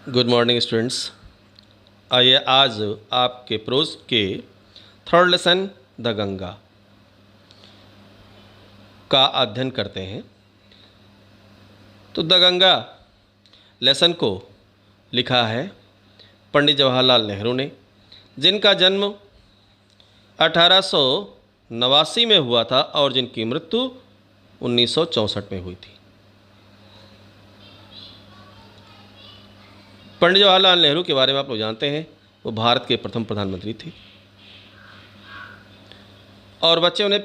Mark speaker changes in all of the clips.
Speaker 1: Good morning students. आइए आज आपके प्रोज के थर्ड लेसन द गंगा का अध्ययन करते हैं। तो द गंगा लेसन को लिखा है पंडित जवाहरलाल नेहरू ने, जिनका जन्म 1889 में हुआ था और जिनकी मृत्यु 1964 में हुई थी। पंडित जवाहरलाल नेहरू के बारे में आप लोग जानते हैं, वो भारत के प्रथम प्रधानमंत्री थे और बच्चे उन्हें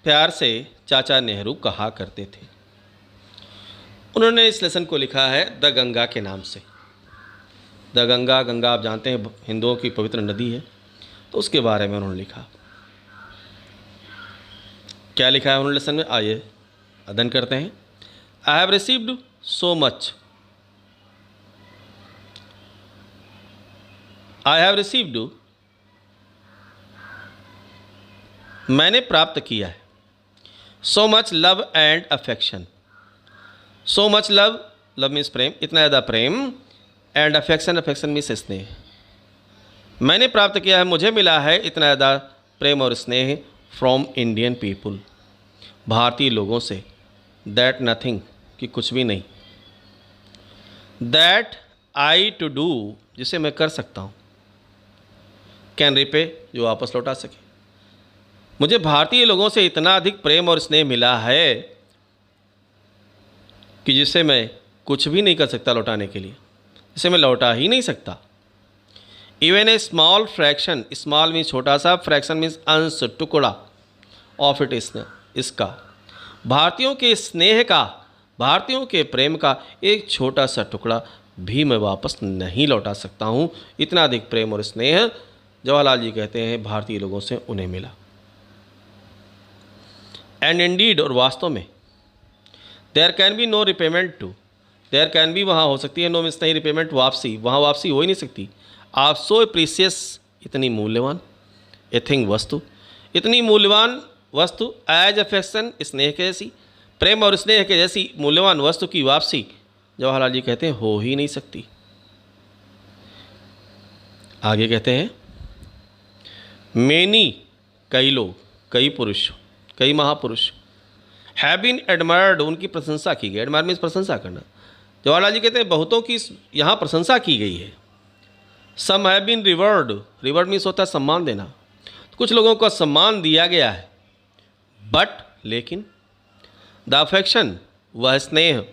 Speaker 1: प्यार से चाचा नेहरू कहा करते थे। उन्होंने इस लेसन को लिखा है द गंगा के नाम से। द गंगा, गंगा आप जानते हैं हिंदुओं की पवित्र नदी है, तो उसके बारे में उन्होंने लिखा। क्या लिखा है उन्होंने लेसन में, आइए अध्ययन करते हैं। I have received so much, I have received, मैंने प्राप्त किया है। So much love and affection, so much love, love means प्रेम, इतना ज़्यादा प्रेम, एंड अफेक्शन, अफेक्शन मीन्स स्नेह। मैंने प्राप्त किया है, मुझे मिला है इतना ज़्यादा प्रेम और स्नेह फ्रॉम इंडियन पीपुल, भारतीय लोगों से। दैट नथिंग, कि कुछ भी नहीं। दैट आई टू डू, जिसे मैं कर सकता हूँ। कैन रिपे, जो वापस लौटा सके। मुझे भारतीय लोगों से इतना अधिक प्रेम और स्नेह मिला है कि जिसे मैं कुछ भी नहीं कर सकता लौटाने के लिए, जिसे मैं लौटा ही नहीं सकता। Even a small fraction, small means छोटा सा, फ्रैक्शन मीन्स अंश, टुकड़ा, ऑफ इट, इसका, भारतीयों के स्नेह का, भारतीयों के प्रेम का एक छोटा सा टुकड़ा भी मैं वापस नहीं लौटा सकता हूँ। इतना अधिक प्रेम और स्नेह, जवाहरलाल जी कहते हैं, भारतीय लोगों से उन्हें मिला। एंड इंडीड, और वास्तव में, there can be no repayment to, there can be, वहाँ हो सकती है, नो मीन्स नहीं, रिपेमेंट वापसी, वहाँ वापसी हो ही नहीं सकती। आप सो प्रीसियस, इतनी मूल्यवान, ए थिंग, वस्तु, इतनी मूल्यवान वस्तु, एज अफेक्शन, स्नेह के जैसी, प्रेम और स्नेह के जैसी मूल्यवान वस्तु की वापसी, जवाहरलाल जी कहते हैं, हो ही नहीं सकती। आगे कहते हैं, मेनी, कई लोग, कई पुरुष, कई महापुरुष, हैव बीन एडमायर्ड, उनकी प्रशंसा की गई। एडमायर मीन्स प्रशंसा करना। जवाहरलाल जी कहते हैं, बहुतों की यहाँ प्रशंसा की गई है। Some have been revered, revered means होता है सम्मान देना, तो कुछ लोगों को सम्मान दिया गया है। बट, लेकिन, द अफेक्शन, वह स्नेह,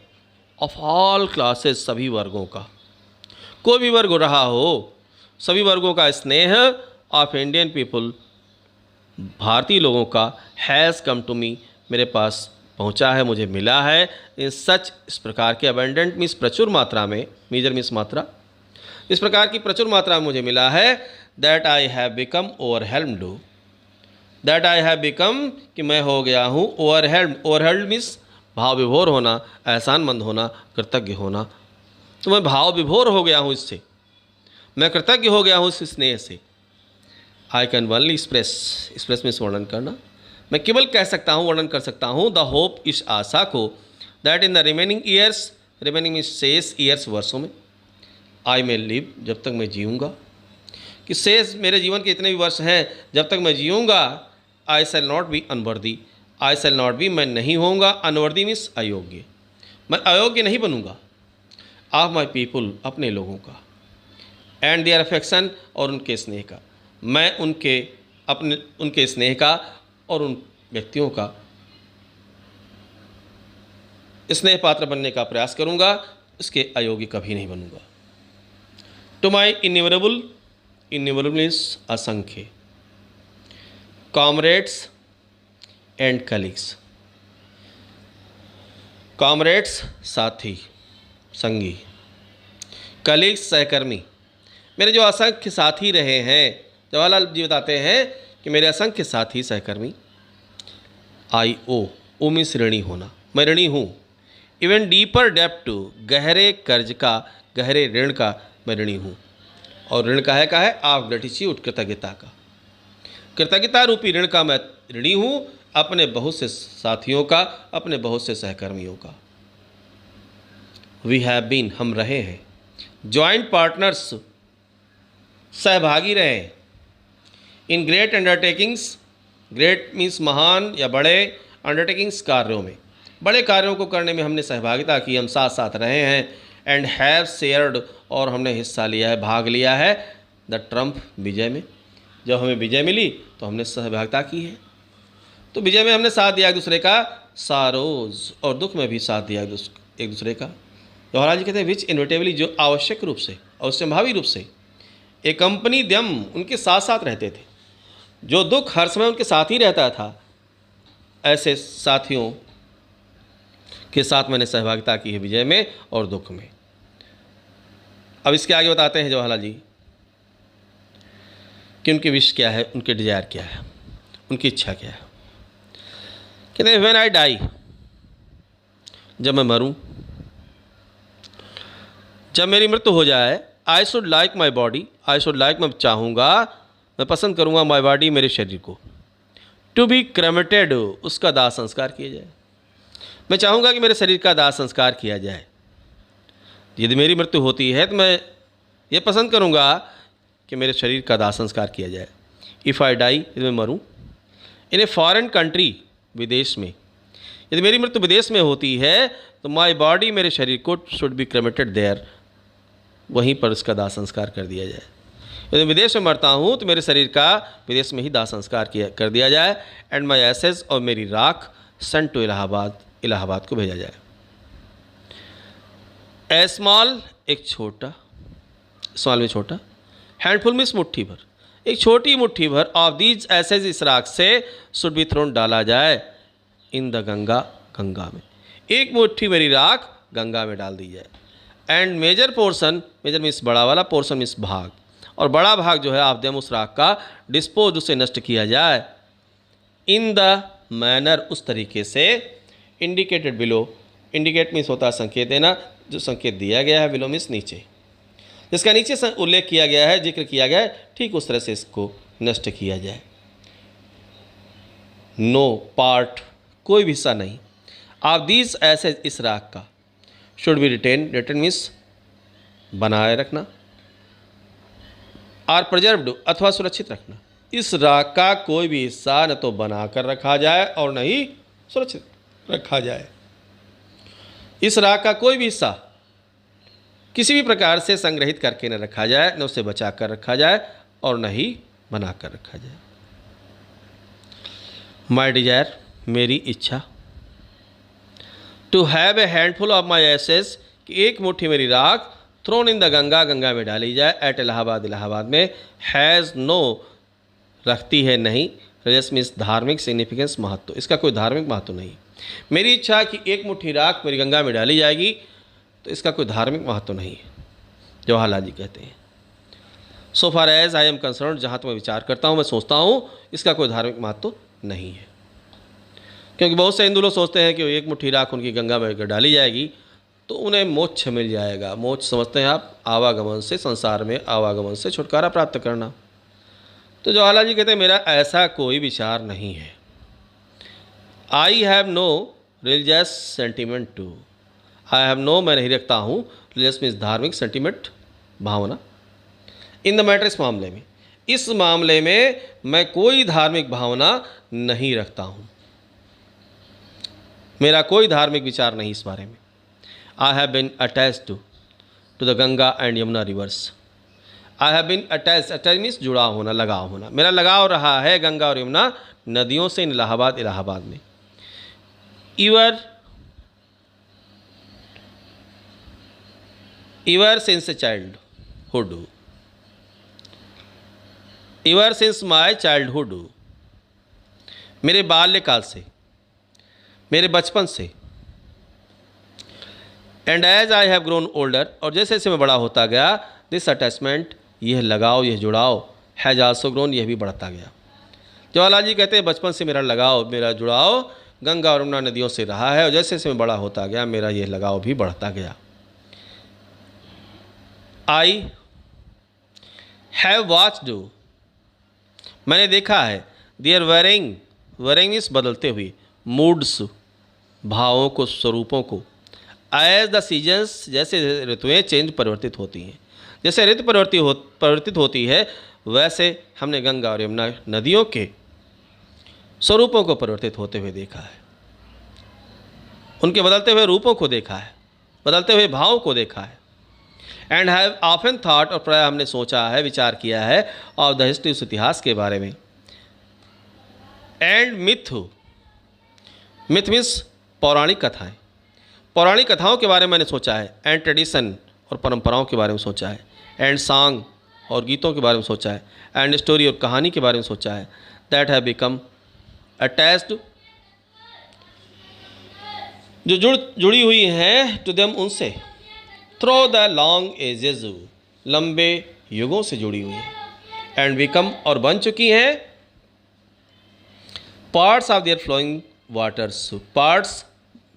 Speaker 1: ऑफ ऑल क्लासेस, सभी वर्गों का, कोई भी वर्ग रहा हो, सभी वर्गों का स्नेह, ऑफ इंडियन पीपल, भारतीय लोगों का, हैज़ कम टू मी, मेरे पास पहुंचा है, मुझे मिला है। इन सच, इस प्रकार के, अबेंडेंट मीन्स प्रचुर मात्रा में, मीजर मीन्स मात्रा, इस प्रकार की प्रचुर मात्रा में मुझे मिला है। That I have become overwhelmed, that I have become, कि मैं हो गया हूँ ओवरहेल्म्ड, ओवरहेल्म्ड मीन्स भाव विभोर होना, एहसानमंद होना, कृतज्ञ होना। तो मैं भाव विभोर हो गया हूँ इससे, मैं कृतज्ञ हो गया हूँ इस स्नेह से। I can only express, express means वर्णन करना, मैं केवल कह सकता हूँ, वर्णन कर सकता हूँ, द होप, इस आशा को, that in the remaining years, remaining means शेष, ईयर्स वर्षों में, आई मे लिव, जब तक मैं जीऊँगा, कि शेष मेरे जीवन के इतने भी वर्ष हैं, जब तक मैं जीऊँगा, I shall not be unworthy, I shall not be, मैं नहीं होऊंगा, अनवर्दी मीन्स अयोग्य, मैं अयोग्य नहीं बनूंगा, ऑफ माई पीपुल, अपने लोगों का, एंड देयर अफेक्शन, और उनके स्नेह का, मैं उनके स्नेह का और उन व्यक्तियों का स्नेह पात्र बनने का प्रयास करूंगा, इसके अयोग्य कभी नहीं बनूंगा। To my innumerable, innumerable means असंख्य, कॉमरेड्स एंड कलीग्स, कॉमरेड्स साथी, संगी, कलीग्स सहकर्मी, मेरे जो असंख्य साथी रहे हैं, जवाहरलाल जी बताते हैं कि मेरे असंख्य साथी सहकर्मी, आई ओ मीन्स ऋणी होना, मैं ऋणी हूँ। इवन डीपर डेप्ट, गहरे कर्ज का, गहरे ऋण का मैं ऋणी हूँ। और ऋण का है ऑफ ग्रेटिट्यूड, कृतज्ञता का, कृतज्ञता रूपी ऋण का मैं ऋणी हूँ, अपने बहुत से साथियों का, अपने बहुत से सहकर्मियों का। वी हैव बीन, हम रहे हैं, जॉइंट पार्टनर्स सहभागी रहें in great undertakings, great means महान या बड़े अंडरटेकिंग्स, कार्यों में, बड़े कार्यों को करने में हमने सहभागिता की, हम साथ साथ रहे हैं। एंड हैव शेयर्ड, और हमने हिस्सा लिया है, भाग लिया है द ट्रम्प, विजय में। जब हमें विजय मिली तो हमने सहभागिता की है, तो विजय में हमने साथ दिया एक दूसरे का, सारोज, और दुख में भी साथ दिया एक दूसरे का। जवाहरलाल जी कहते हैं विच इनविटेबली, जो आवश्यक रूप से और संभावी रूप से, एक कंपनी दम, उनके साथ साथ रहते थे, जो दुख हर समय उनके साथ ही रहता था, ऐसे साथियों के साथ मैंने सहभागिता की है विजय में और दुख में। अब इसके आगे बताते हैं जवाहरलाल जी कि उनकी विश क्या है, उनके डिजायर क्या है, उनकी इच्छा क्या है। कहते हैं व्हेन आई डाई, जब मैं मरूं, जब मेरी मृत्यु हो जाए, I should like my body, I should like, मैं चाहूँगा, मैं पसंद करूँगा, माई बॉडी, मेरे शरीर को, टू बी क्रेमेटेड, उसका दाह संस्कार किया जाए। मैं चाहूँगा कि मेरे शरीर का दाह संस्कार किया जाए। यदि मेरी मृत्यु होती है तो मैं ये पसंद करूँगा कि मेरे शरीर का दाह संस्कार किया जाए। इफ़ आई डाई, यदि मैं मरूँ, इन ए फॉरेन कंट्री, विदेश में, यदि मेरी मृत्यु विदेश में होती है तो माई बॉडी, मेरे शरीर को, शुड बी क्रेमेटेड देयर, वहीं पर उसका दाह संस्कार कर दिया जाए। यदि विदेश में मरता हूँ तो मेरे शरीर का विदेश में ही दाह संस्कार कर दिया जाए। एंड माई एसेस, और मेरी राख, सेंट टू इलाहाबाद, इलाहाबाद को भेजा जाए। ए स्मॉल, एक छोटा, स्मॉल में छोटा, हैंडफुल में मुट्ठी भर, एक छोटी मुट्ठी भर, ऑफ दीज एसेज, इस राख से, शुड बी थ्रोन, डाला जाए, इन द गंगा, गंगा में, एक मुट्ठी मेरी राख गंगा में डाल दी जाए। And major portion, major means बड़ा वाला, पोर्शन मीन्स भाग, और बड़ा भाग जो है आप देम, उस राख का, डिस्पोज, उसे नष्ट किया जाए, इन द मैनर, उस तरीके से, इंडिकेटेड बिलो, इंडिकेट मीन्स होता है संकेत देना, जो संकेत दिया गया है, बिलो मीन्स नीचे, जिसका नीचे उल्लेख किया गया है, जिक्र किया गया है, ठीक उस तरह से इसको नष्ट किया जाए। नो पार्ट, कोई भी हिस्सा नहीं, आप दीज ऐसे, इस राख का, should be retain, retain means बनाए रखना, आर प्रिजर्व्ड, अथवा सुरक्षित रखना। इस राख का कोई भी हिस्सा न तो बना कर रखा जाए और न ही सुरक्षित रखा जाए। इस राख का कोई भी हिस्सा किसी भी प्रकार से संग्रहित करके न रखा जाए, न उसे बचा कर रखा जाए और न ही बना कर रखा जाए। माई डिजायर, मेरी इच्छा, to have a handful of my ashes, कि एक मुट्ठी मेरी राख, thrown in the Ganga, Ganga में डाली जाए, एट इलाहाबाद, इलाहाबाद में, हैज़ नो, रखती है नहीं, रिलीजियस मीन्स धार्मिक सिग्निफिकेंस, महत्व, इसका कोई धार्मिक महत्व नहीं। मेरी इच्छा कि एक मुट्ठी राख मेरी गंगा में डाली जाएगी, तो इसका कोई धार्मिक महत्व नहीं है, जवाहरलाल जी कहते हैं। So far as I am concerned, जहाँ तक मैं विचार करता हूँ, मैं सोचता हूँ, इसका कोई धार्मिक महत्व नहीं है। क्योंकि बहुत से हिंदू लोग सोचते हैं कि एक मुट्ठी राख उनकी गंगा में अगर डाली जाएगी तो उन्हें मोक्ष मिल जाएगा। मोक्ष समझते हैं आप आवागमन से, संसार में आवागमन से छुटकारा प्राप्त करना। तो जवाहरलाल जी कहते हैं मेरा ऐसा कोई विचार नहीं है। I have no religious sentiment to, I have no, मैं नहीं रखता हूँ, रिलीजियस मीन्स धार्मिक, सेंटिमेंट भावना, इन द मैटर, इस मामले में, इस मामले में मैं कोई धार्मिक भावना नहीं रखता हूँ, मेरा कोई धार्मिक विचार नहीं इस बारे में। I have been attached to the Ganga and Yamuna rivers, I have been attach, attach means जुड़ा होना, लगाव होना, मेरा लगाव रहा है गंगा और यमुना नदियों से, इन इलाहाबाद, इलाहाबाद में। Ever since childhood, ever since my childhood, मेरे बाल्यकाल से, मेरे बचपन से। And as I have grown older, और जैसे जैसे मैं बड़ा होता गया, दिस अटैचमेंट, यह लगाव, यह जुड़ाव, हैज आल्सो ग्रोन, यह भी बढ़ता गया। जवाहरलाल जी कहते हैं बचपन से मेरा लगाव, मेरा जुड़ाव गंगा और यमुना नदियों से रहा है, और जैसे जैसे मैं बड़ा होता गया मेरा यह लगाव भी बढ़ता गया। आई हैव वॉच्ड, मैंने देखा है, देयर वेरिंग, वेरिंग मीन्स बदलते हुए, मूड्स, भावों को, स्वरूपों को, एज द सीजन्स, जैसे ऋतुएं चेंज परिवर्तित होती हैं, जैसे ऋतु परिवर्तित होती है, वैसे हमने गंगा और यमुना नदियों के स्वरूपों को परिवर्तित होते हुए देखा है, उनके बदलते हुए रूपों को देखा है, बदलते हुए भावों को देखा है। एंड हैव ऑफन थॉट, और प्राय हमने सोचा है, विचार किया है ऑफ द हिस्ट्री, उस इतिहास के बारे में। एंड मिथ, मिथ मीन्स पौराणिक कथाएं, पौराणिक कथाओं के बारे में मैंने सोचा है। एंड ट्रेडिशन, और परंपराओं के बारे में सोचा है। एंड सॉन्ग, और गीतों के बारे में सोचा है। एंड स्टोरी, और कहानी के बारे में सोचा है। दैट हैव बिकम अटैच्ड, जो जुड़ी हुई हैं टू देम, उनसे, थ्रो द लॉन्ग एजेस, लंबे युगों से जुड़ी हुई है। एंड बिकम, और बन चुकी हैं, parts of their flowing waters, parts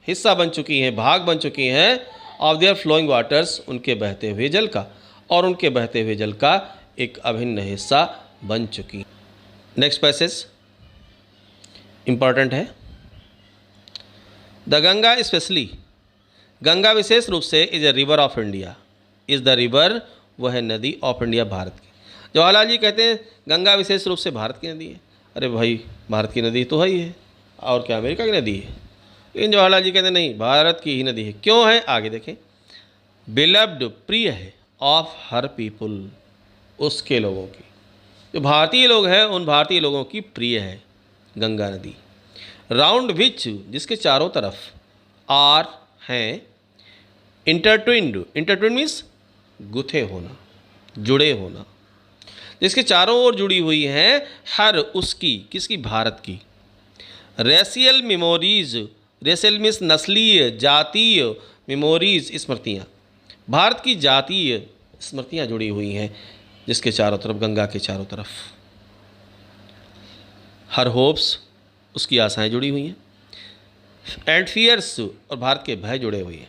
Speaker 1: हिस्सा बन चुकी हैं, भाग बन चुकी हैं, ऑफ देयर फ्लोइंग वाटर्स, उनके बहते हुए जल का, और उनके बहते हुए जल का एक अभिन्न हिस्सा बन चुकी। नेक्स्ट पैसेज इंपॉर्टेंट है। द गंगा स्पेशली, गंगा विशेष रूप से is a river of India, is the river, वह है नदी, ऑफ इंडिया, भारत की। जवाहरलाल जी कहते हैं गंगा विशेष रूप से भारत की नदी है। अरे भाई, भारत की नदी तो है ही है, और क्या अमेरिका की नदी है? लेकिन जवाहरलाल जी कहते हैं नहीं, भारत की ही नदी है। क्यों है, आगे देखें। बिलव्ड, प्रिय है, ऑफ हर पीपुल, उसके लोगों की, जो भारतीय लोग हैं उन भारतीय लोगों की प्रिय है गंगा नदी। राउंड विच, जिसके चारों तरफ, आर हैं, इंटरट्विन्ड, इंटरट्विन्ड मीन्स गुथे होना, जुड़े होना, जिसके चारों ओर जुड़ी हुई हैं, हर उसकी, किसकी, भारत की। रेशियल मेमोरीज, रेशियल मीन्स नस्लीय, जातीय, मेमोरीज, स्मृतियाँ, भारत की जातीय स्मृतियाँ जुड़ी हुई हैं, जिसके चारों तरफ, गंगा के चारों तरफ। हर होप्स, उसकी आशाएं जुड़ी हुई हैं। एंड फियर्स, और भारत के भय जुड़े हुए हैं।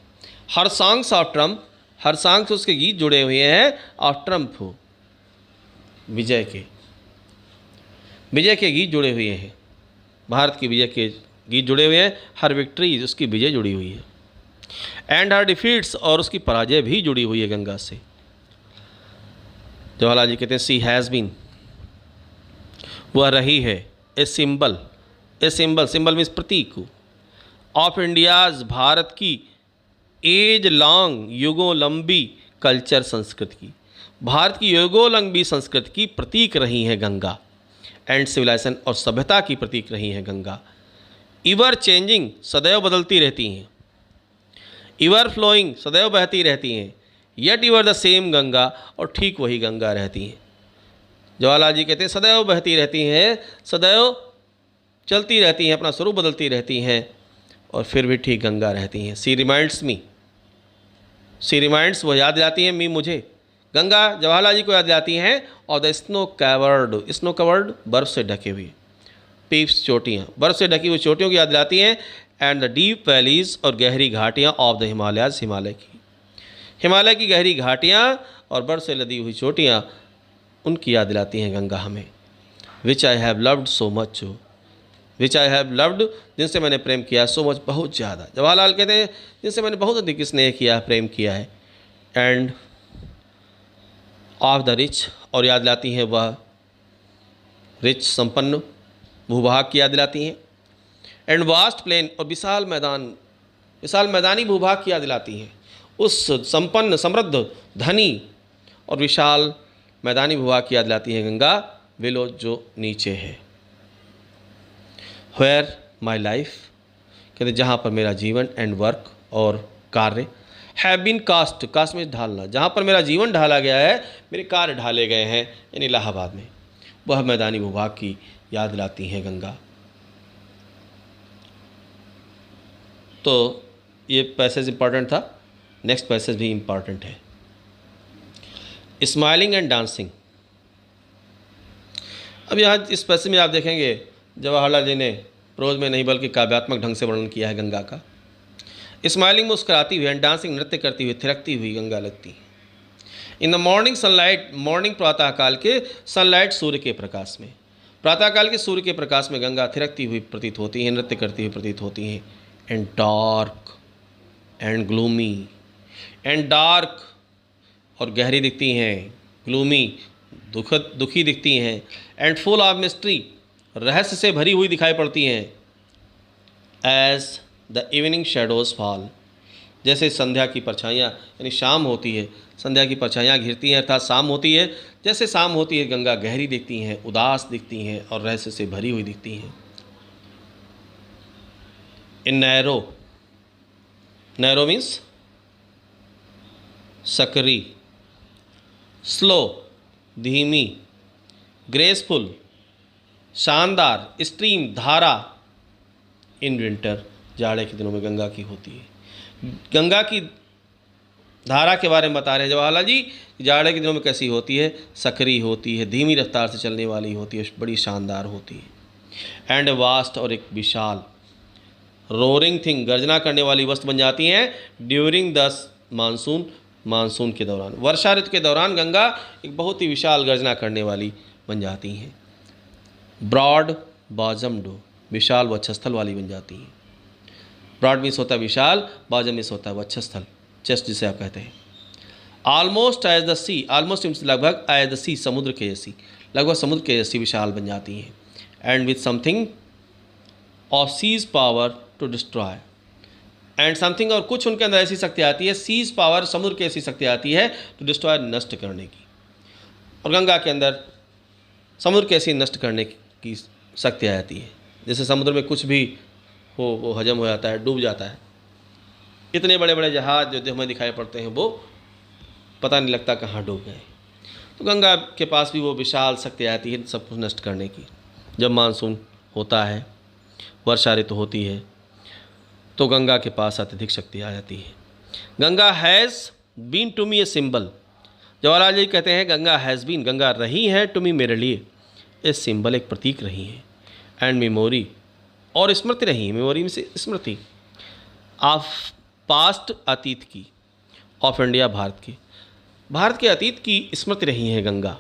Speaker 1: हर songs of Trump, her songs, उसके गीत जुड़े हुए हैं, ऑफ ट्रम्प, विजय के, विजय के गीत जुड़े हुए हैं, भारत की विजय के गीत जुड़े हुए हैं। हर विक्ट्री, उसकी विजय जुड़ी हुई है। एंड हर डिफीट्स, और उसकी पराजय भी जुड़ी हुई है गंगा से। जवाहरलाल जी कहते हैं सी हैज़ बीन, वह रही है, a symbol, a symbol, symbol means प्रतीक, ऑफ इंडियाज़, भारत की, एज लॉन्ग, युगों लंबी, कल्चर, संस्कृति की, भारत की युगों लंबी संस्कृति की प्रतीक रही है गंगा। एंड सिविलाइजेशन, और सभ्यता की प्रतीक रही है गंगा। इवर चेंजिंग, सदैव बदलती रहती हैं। इवर फ्लोइंग, सदैव बहती रहती हैं। येट इवर द सेम गंगा, और ठीक वही गंगा रहती हैं। जवाहरलाल जी कहते हैं सदैव बहती रहती हैं, सदैव चलती रहती हैं, अपना स्वरूप बदलती रहती हैं, और फिर भी ठीक गंगा रहती हैं। सी रिमाइंड्स मी, सी रिमाइंड्स, वह याद दिलाती हैं, मी, मुझे, गंगा जवाहरलाल जी को याद दिलाती हैं। और the snow covered, snow covered, बर्फ़ से ढके हुए, पीप्स, चोटियाँ, बर्फ़ से ढकी हुई चोटियों की याद दिलाती हैं। एंड द डीप वैलीज़, और गहरी घाटियाँ, ऑफ द हिमालयाज़, हिमालय की, हिमालय की गहरी घाटियाँ और बर्फ़ से लदी हुई चोटियाँ, उनकी याद दिलाती हैं गंगा हमें। Which I have loved so much, which I have loved, जिनसे मैंने प्रेम किया, सो मच, बहुत ज़्यादा। जवाहरलाल कहते हैं जिनसे मैंने बहुत अधिक स्नेह किया, प्रेम किया है। एंड ऑफ द रिच, और याद दिलाती हैं वह रिच, संपन्न भूभाग की याद दिलाती हैं। एंड वास्ट प्लेन, और विशाल मैदान, विशाल मैदानी भूभाग की याद दिलाती हैं। उस संपन्न, समृद्ध, धनी और विशाल मैदानी भूभाग की याद दिलाती है गंगा, विलो, जो नीचे है। वेयर माई लाइफ, कहते जहाँ पर मेरा जीवन, एंड वर्क, और कार्य, हैव बीन कास्ट, कास्ट में ढालना, जहाँ पर मेरा जीवन ढाला गया है, मेरे कार्य ढाले गए हैं, यानी इलाहाबाद में, वह मैदानी भूभाग की याद दिलाती हैं गंगा। तो ये पैसेज इंपॉर्टेंट था। नेक्स्ट पैसेज भी इंपॉर्टेंट है। Smiling and dancing. अब यहाँ इस पैसेज में आप देखेंगे जवाहरलाल जी ने प्रोज में नहीं बल्कि काव्यात्मक ढंग से वर्णन किया है गंगा का। स्माइलिंग, मुस्कुराती हुई, एंड डांसिंग, नृत्य करती हुई, थिरकती हुई गंगा लगती है। In the morning sunlight, morning, प्रातःकाल के, सनलाइट, सूर्य के प्रकाश में, प्रातःकाल के सूर्य के प्रकाश में गंगा थिरकती हुई प्रतीत होती हैं, नृत्य करती हुई प्रतीत होती हैं। And dark, and gloomy and dark, और गहरी दिखती हैं, ग्लूमी दुखी दिखती हैं, एंड फुल ऑफ मिस्ट्री, रहस्य से भरी हुई दिखाई पड़ती हैं। As the evening shadows fall, जैसे संध्या की परछाइयाँ, यानी शाम होती है, संध्या की परछाइयाँ घिरती हैं अर्थात शाम होती है, जैसे शाम होती है गंगा गहरी दिखती हैं, उदास दिखती हैं और रहस्य से भरी हुई दिखती हैं। इन नैरो, नैरो मीन्स सकरी, स्लो धीमी, ग्रेसफुल शानदार, स्ट्रीम धारा, इन विंटर जाड़े के दिनों में गंगा की होती है। गंगा की धारा के बारे में बता रहे हैं जवाहरलाल जी, जाड़े के दिनों में कैसी होती है, सकरी होती है, धीमी रफ्तार से चलने वाली होती है, बड़ी शानदार होती है। एंड वास्ट, और एक विशाल, रोरिंग थिंग, गर्जना करने वाली वस्तु बन जाती हैं ड्यूरिंग द मानसून, मानसून के दौरान, वर्षा ऋतु के दौरान गंगा एक बहुत ही विशाल गर्जना करने वाली बन जाती हैं। ब्रॉड बॉजम्ड, विशाल वक्षस्थल वाली बन जाती हैं। ब्रॉड मीन्स होता है विशाल, बॉजम मीन्स होता है वक्षस्थल, चेस्ट जिसे आप कहते हैं। Almost as the sea, almost means लगभग, एज द सी समुद्र के जैसी, लगभग समुद्र के जैसी विशाल बन जाती हैं। And with something of sea's power to destroy, and something, और कुछ उनके अंदर ऐसी शक्ति आती है, सीज पावर समुद्र की ऐसी शक्ति आती है टू डिस्ट्रॉय, नष्ट करने की। और गंगा के अंदर समुद्र की ऐसी नष्ट करने की शक्ति आ जाती है, जैसे समुद्र में कुछ भी हो वो हजम हो जाता है, डूब जाता है। इतने बड़े बड़े जहाज जो हमें दिखाई पड़ते हैं वो पता नहीं लगता कहाँ डूब गए। तो गंगा के पास भी वो विशाल शक्ति आती है सब कुछ नष्ट करने की। जब मानसून होता है, वर्षा ऋतु होती है, तो गंगा के पास अत्यधिक शक्ति आ जाती है। Ganga has been to me a symbol, Jawaharlal ji कहते हैं गंगा हैज़ बीन, गंगा रही है टू मी, मेरे लिए, ए सिंबल, एक प्रतीक रही है, एंड मेमोरी, और स्मृति रही है, मेमोरी में से स्मृति, ऑफ पास्ट, अतीत की, ऑफ इंडिया, भारत के अतीत की स्मृति रही है Ganga.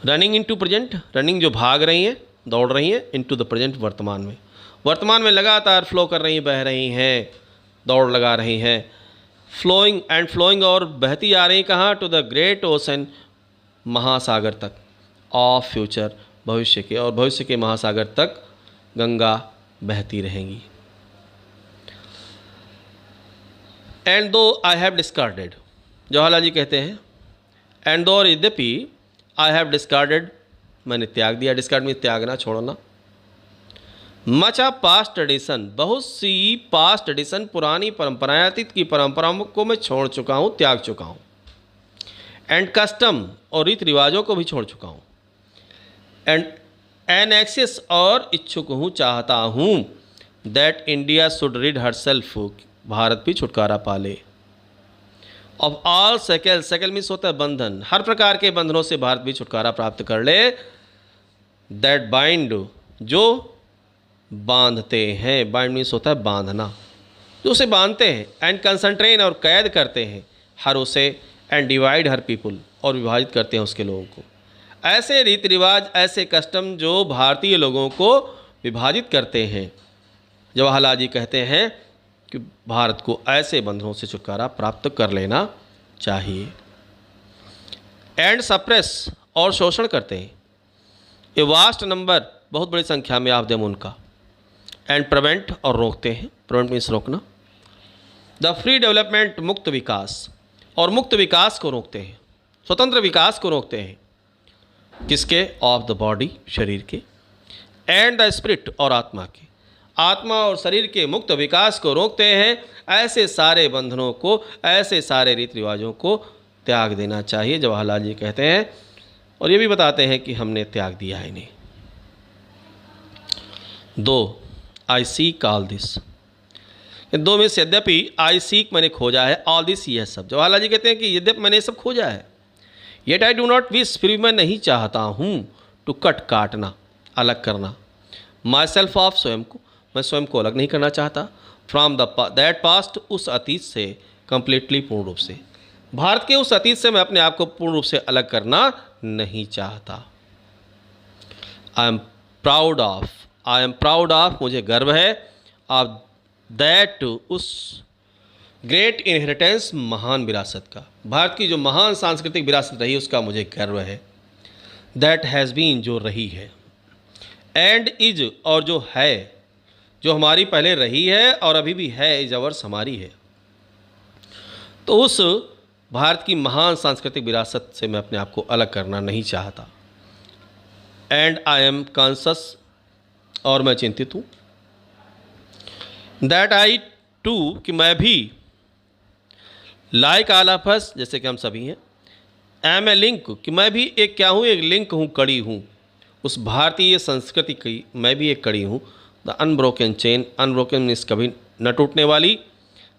Speaker 1: Running into present, running जो भाग रही हैं, दौड़ रही हैं, इनटू द प्रेजेंट, वर्तमान में लगातार फ्लो कर रही हैं, बह रही हैं, दौड़ लगा रही हैं। फ्लोइंग एंड फ्लोइंग, और बहती आ रही कहाँ, टू द ग्रेट ओशन, महासागर तक, ऑफ फ्यूचर, भविष्य के, और भविष्य के महासागर तक गंगा बहती रहेंगी। एंड दो I have discarded, Jawaharlal ji कहते हैं एंड दो, और यद्यपि, आई हैव डिस्कार्डेड, मैंने त्याग दिया, डिस्कार्ड में त्यागना, छोड़ना, मच ऑफ पास्ट ट्रेडिशन, बहुत सी पास्ट ट्रेडिशन, पुरानी परंपराएं, अतीत की परंपराओं को मैं छोड़ चुका हूँ, त्याग चुका हूँ। एंड कस्टम, और रीति रिवाजों को भी छोड़ चुका हूँ। एंड एनेक्सिस, और इच्छुक हूँ, चाहता हूँ, that India should read herself, Bharat भी छुटकारा पाले, of all shekel, shekel means होता है बंधन, हर प्रकार के बंधनों से भारत भी छुटकारा प्राप्त कर ले, दैट बाइंड, जो बांधते हैं, बाइंड मीन्स होता है बांधना, जो उसे बांधते हैं, एंड कंसंट्रेन, और कैद करते हैं, हर उसे, एंड डिवाइड हर पीपुल, और विभाजित करते हैं उसके लोगों को। ऐसे रीति रिवाज, ऐसे कस्टम जो भारतीय लोगों को विभाजित करते हैं। जवाहरलाल जी कहते हैं कि भारत को ऐसे बंधनों से छुटकारा प्राप्त कर लेना चाहिए। एंड सप्रेस, और शोषण करते हैं, ए वास्ट नंबर, बहुत बड़ी संख्या में आप देम उनका। एंड प्रिवेंट, और रोकते हैं, प्रिवेंट मीन्स रोकना, द फ्री डेवलपमेंट, मुक्त विकास, और मुक्त विकास को रोकते हैं, स्वतंत्र विकास को रोकते हैं, किसके, ऑफ द बॉडी, शरीर के, एंड द स्पिरिट, और आत्मा के, आत्मा और शरीर के मुक्त विकास को रोकते हैं। ऐसे सारे बंधनों को, ऐसे सारे रीति रिवाजों को त्याग देना चाहिए, जवाहरलाल जी कहते हैं, और ये भी बताते हैं कि हमने त्याग दिया है इन्हें। दो, आई सीक ऑल दिस, दो में से यद्यपि, आई सीक मैंने खोजा है, ऑल दिस यह सब, जवाहरलाल जी कहते हैं कि यद्यपि मैंने सब खोजा है, yet I do not wish, फिर भी मैं नहीं चाहता हूँ, टू कट, काटना, अलग करना, माई सेल्फ ऑफ, स्वयं को, मैं स्वयं को अलग नहीं करना चाहता, फ्रॉम दैट पास्ट, उस अतीत से, कंप्लीटली, पूर्ण रूप से, भारत के उस अतीत से मैं अपने आप को पूर्ण रूप से अलग करना नहीं चाहता। आई एम प्राउड ऑफ, मुझे गर्व है, ऑफ दैट, उस ग्रेट इनहेरिटेंस, महान विरासत का, भारत की जो महान सांस्कृतिक विरासत रही उसका मुझे गर्व है। दैट हैज़ बीन, जो रही है, एंड इज, और जो है, जो हमारी पहले रही है और अभी भी है, इज अवर्स, हमारी है। तो उस भारत की महान सांस्कृतिक विरासत से मैं अपने आप को अलग करना नहीं चाहता। एंड आई एम कॉन्शस, और मैं चिंतित हूँ। दैट आई टू, कि मैं भी, लाइक ऑल ऑफ अस, जैसे कि हम सभी हैं, एम ए लिंक, कि मैं भी एक क्या हूँ, एक लिंक हूँ, कड़ी हूँ उस भारतीय संस्कृति की, मैं भी एक कड़ी हूँ। The unbroken chain, unbroken means कभी न टूटने वाली,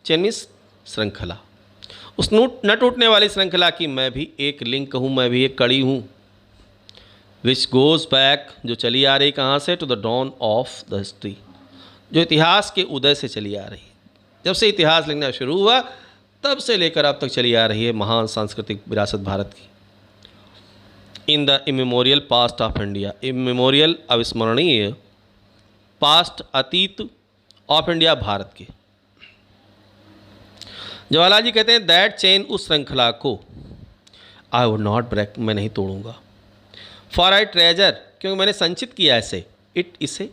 Speaker 1: चेन मीन्स श्रृंखला, उस न टूटने वाली श्रृंखला की मैं भी एक लिंक हूँ, मैं भी एक कड़ी हूँ। विच गोज़ बैक, जो चली आ रही कहाँ से, to the dawn of the history, जो इतिहास के उदय से चली आ रही है। जब से इतिहास लिखना शुरू हुआ तब से लेकर अब तक चली आ रही है महान सांस्कृतिक विरासत भारत की। In the immemorial past of India, immemorial अविस्मरणीय, पास्ट अतीत, ऑफ इंडिया भारत के। जवाहरलाल जी कहते हैं दैट चेन, उस श्रृंखला को, आई वुड नॉट ब्रेक, मैं नहीं तोड़ूंगा। फॉर आई ट्रेजर, क्योंकि मैंने संचित किया ऐसे, इट, इसे,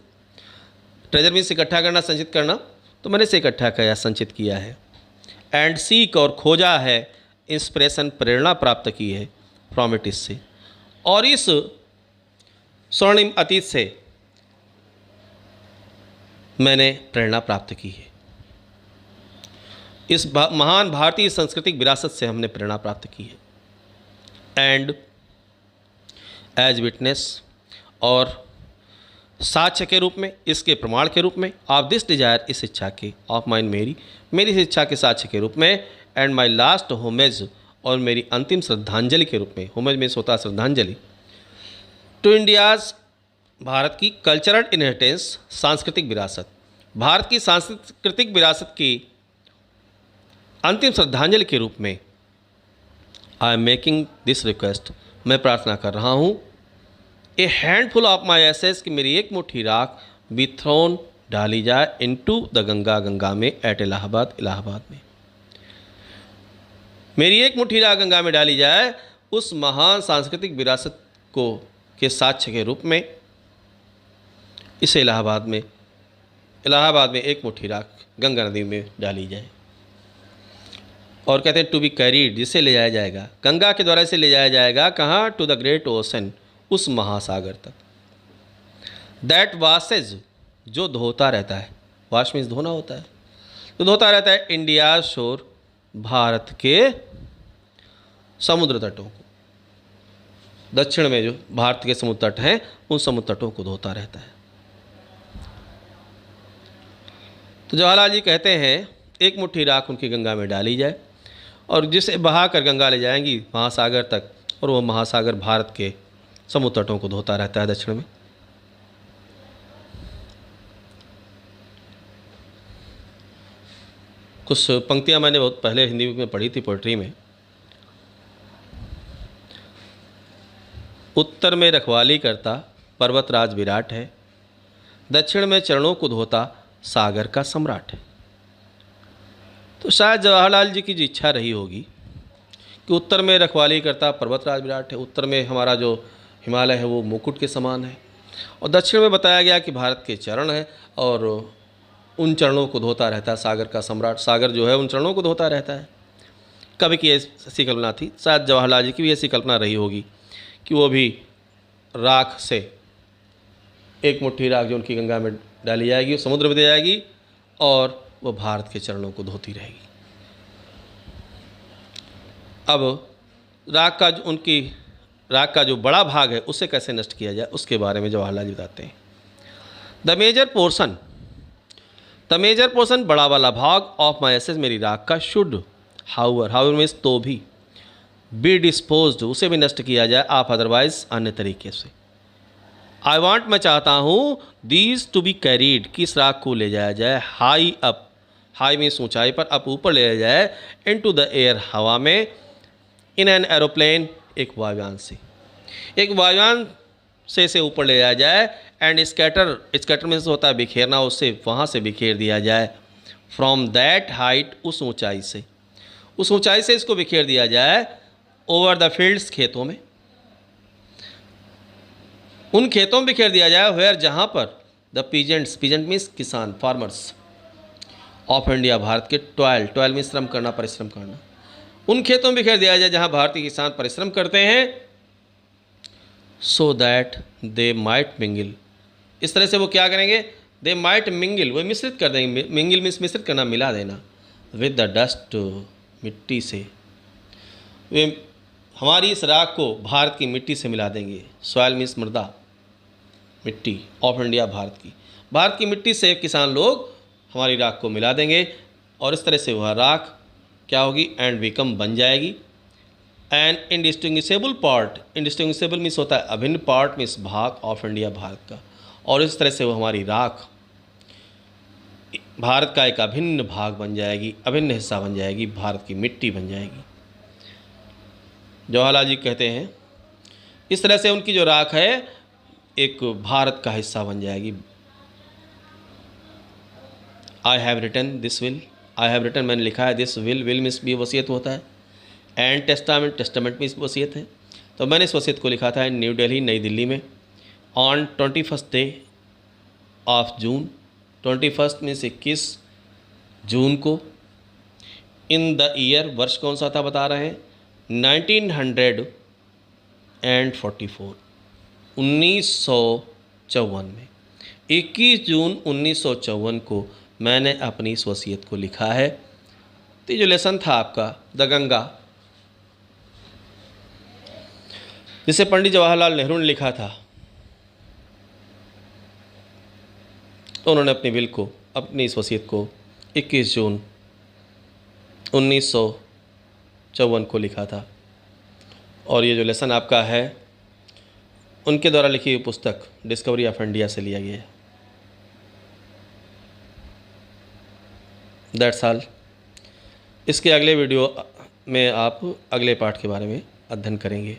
Speaker 1: ट्रेजर मीन्स इकट्ठा करना, संचित करना, तो मैंने इसे इकट्ठा किया, संचित किया है। एंड सीक, और खोजा है, इंस्पिरेशन, प्रेरणा प्राप्त की है, फ्रॉम इट, इससे, और इस स्वर्णिम अतीत से मैंने प्रेरणा प्राप्त की है। इस महान भारतीय सांस्कृतिक विरासत से हमने प्रेरणा प्राप्त की है। एंड एज विटनेस, और साक्ष्य के रूप में, इसके प्रमाण के रूप में, ऑफ दिस डिजायर, इस इच्छा के, ऑफ माइन, मेरी इस इच्छा के साक्ष्य के रूप में, एंड माई लास्ट होमेज, और मेरी अंतिम श्रद्धांजलि के रूप में, होमेज में होता श्रद्धांजलि, टू इंडियाज़, भारत की कल्चरल इनहेरिटेंस, सांस्कृतिक विरासत, भारत की सांस्कृतिक विरासत की अंतिम श्रद्धांजलि के रूप में, I am making this request, मैं प्रार्थना कर रहा हूँ, ए हैंडफुल ऑफ माई एसेस, कि मेरी एक मुट्ठी राख बी थ्रोन, डाली जाए, इनटू द गंगा, गंगा में, एट इलाहाबाद, इलाहाबाद में, मेरी एक मुट्ठी राख गंगा में डाली जाए, उस महान सांस्कृतिक विरासत को के साक्ष्य के रूप में, इसे इलाहाबाद में एक मुट्ठी राख गंगा नदी में डाली जाए। और कहते हैं टू बी कैरीड, जिसे ले जाया जाएगा, गंगा के द्वारा इसे ले जाया जाएगा, कहाँ, टू द ग्रेट ओशन, उस महासागर तक। दैट वासेज, जो धोता रहता है, वाश मीन्स धोना होता है, तो धोता रहता है, इंडिया शोर, भारत के समुद्र तटों को, दक्षिण में जो भारत के समुद्र तट हैं उन समुद्र तटों को धोता रहता है। तो जवाहरलाल जी कहते हैं एक मुट्ठी राख उनकी गंगा में डाली जाए, और जिसे बहा कर गंगा ले जाएंगी महासागर तक, और वह महासागर भारत के समुद्र तटों को धोता रहता है दक्षिण में। कुछ पंक्तियां मैंने बहुत पहले हिंदी में पढ़ी थी पोइट्री में। उत्तर में रखवाली करता पर्वतराज विराट है, दक्षिण में चरणों को धोता सागर का सम्राट है। तो शायद जवाहरलाल जी की जो इच्छा रही होगी कि उत्तर में रखवाली करता पर्वतराज विराट है, उत्तर में हमारा जो हिमालय है वो मुकुट के समान है, और दक्षिण में बताया गया कि भारत के चरण है और उन चरणों को धोता रहता है सागर का सम्राट, सागर जो है उन चरणों को धोता रहता है। कवि की ऐसी कल्पना थी, शायद जवाहरलाल जी की भी ऐसी कल्पना रही होगी कि वो भी राख से एक मुट्ठी राख जो उनकी गंगा में डाली जाएगी, समुद्र में दी जाएगी, और वो भारत के चरणों को धोती रहेगी। अब राख का जो बड़ा भाग है उसे कैसे नष्ट किया जाए उसके बारे में जवाहरलाल जी बताते हैं। द मेजर पोर्शन, बड़ा वाला भाग, ऑफ माई एसेस, मेरी राख का, शुड, हाउएवर मीन्स तो भी, बी डिस्पोज्ड, उसे भी नष्ट किया जाए, आप अदरवाइज, अन्य तरीके से। आई वांट, मैं चाहता हूँ, दीज टू बी कैरीड, किस राख को ले जाया जाए, हाई अप, हाई मीन्स ऊंचाई पर, अप ऊपर ले जाया जाए, इनटू द एयर, हवा में, इन एन एरोप्लेन, एक वायुयान से इसे ऊपर ले जाया जाए, एंड स्कैटर मीन्स होता है बिखेरना, उससे वहाँ से बिखेर दिया जाए, फ्रॉम दैट हाइट, उस ऊंचाई से, उस ऊंचाई से इसको बिखेर दिया जाए ओवर द फील्ड्स, खेतों में, उन खेतों में बिखेर दिया जाए वेयर, जहाँ पर द पीजेंट्स, पीजेंट मीन्स किसान, फार्मर्स ऑफ इंडिया, भारत के, टॉयल, टॉयल मीन्स श्रम करना, परिश्रम करना, उन खेतों में बिखेर दिया जाए जहाँ भारतीय किसान परिश्रम करते हैं, so that they might mingle, इस तरह से वो क्या करेंगे, दे माइट मिंगल, वो मिश्रित कर देंगे, मिंगल मीन्स मिश्रित करना, मिला देना, विद द डस्ट, मिट्टी से, वे हमारी इस राख को भारत की मिट्टी से मिला देंगे, सॉयल मीन्स मृदा, मिट्टी ऑफ इंडिया, भारत की मिट्टी से किसान लोग हमारी राख को मिला देंगे, और इस तरह से वह राख क्या होगी, एंड बिकम, बन जाएगी, an indistinguishable part, indistinguishable means होता है अभिन्न, पार्ट मीन्स भाग ऑफ इंडिया, भारत का, और इस तरह से वो हमारी राख भारत का एक अभिन्न भाग बन जाएगी, अभिन्न हिस्सा बन जाएगी, भारत की मिट्टी बन जाएगी। जवाहरलाल जी कहते हैं इस तरह से उनकी जो राख है एक भारत का हिस्सा बन जाएगी। I have written this will, I have written, मैंने लिखा है, दिस विल, विल मीन्स भी वसीयत होता है, एंड टेस्टामेंट, टेस्टामेंट मीन्स वसीयत है, तो मैंने इस वसीयत को लिखा था न्यू दिल्ली, नई दिल्ली में, on 21 day of June, 21 means 21 जून को, इन द ईयर, वर्ष कौन सा था बता रहे हैं, 1944, 1954 में, 21 जून 1954 को मैंने अपनी इस वसीयत को लिखा है। तो ये जो लेसन था आपका द गंगा, जिसे पंडित जवाहरलाल नेहरू ने लिखा था, तो उन्होंने अपनी विल को, अपनी इस वसीयत को 21 जून 1954 को लिखा था। और ये जो लेसन आपका है उनके द्वारा लिखी हुई पुस्तक डिस्कवरी ऑफ इंडिया से लिया गया है। That's all. इसके अगले वीडियो में आप अगले पाठ के बारे में अध्ययन करेंगे।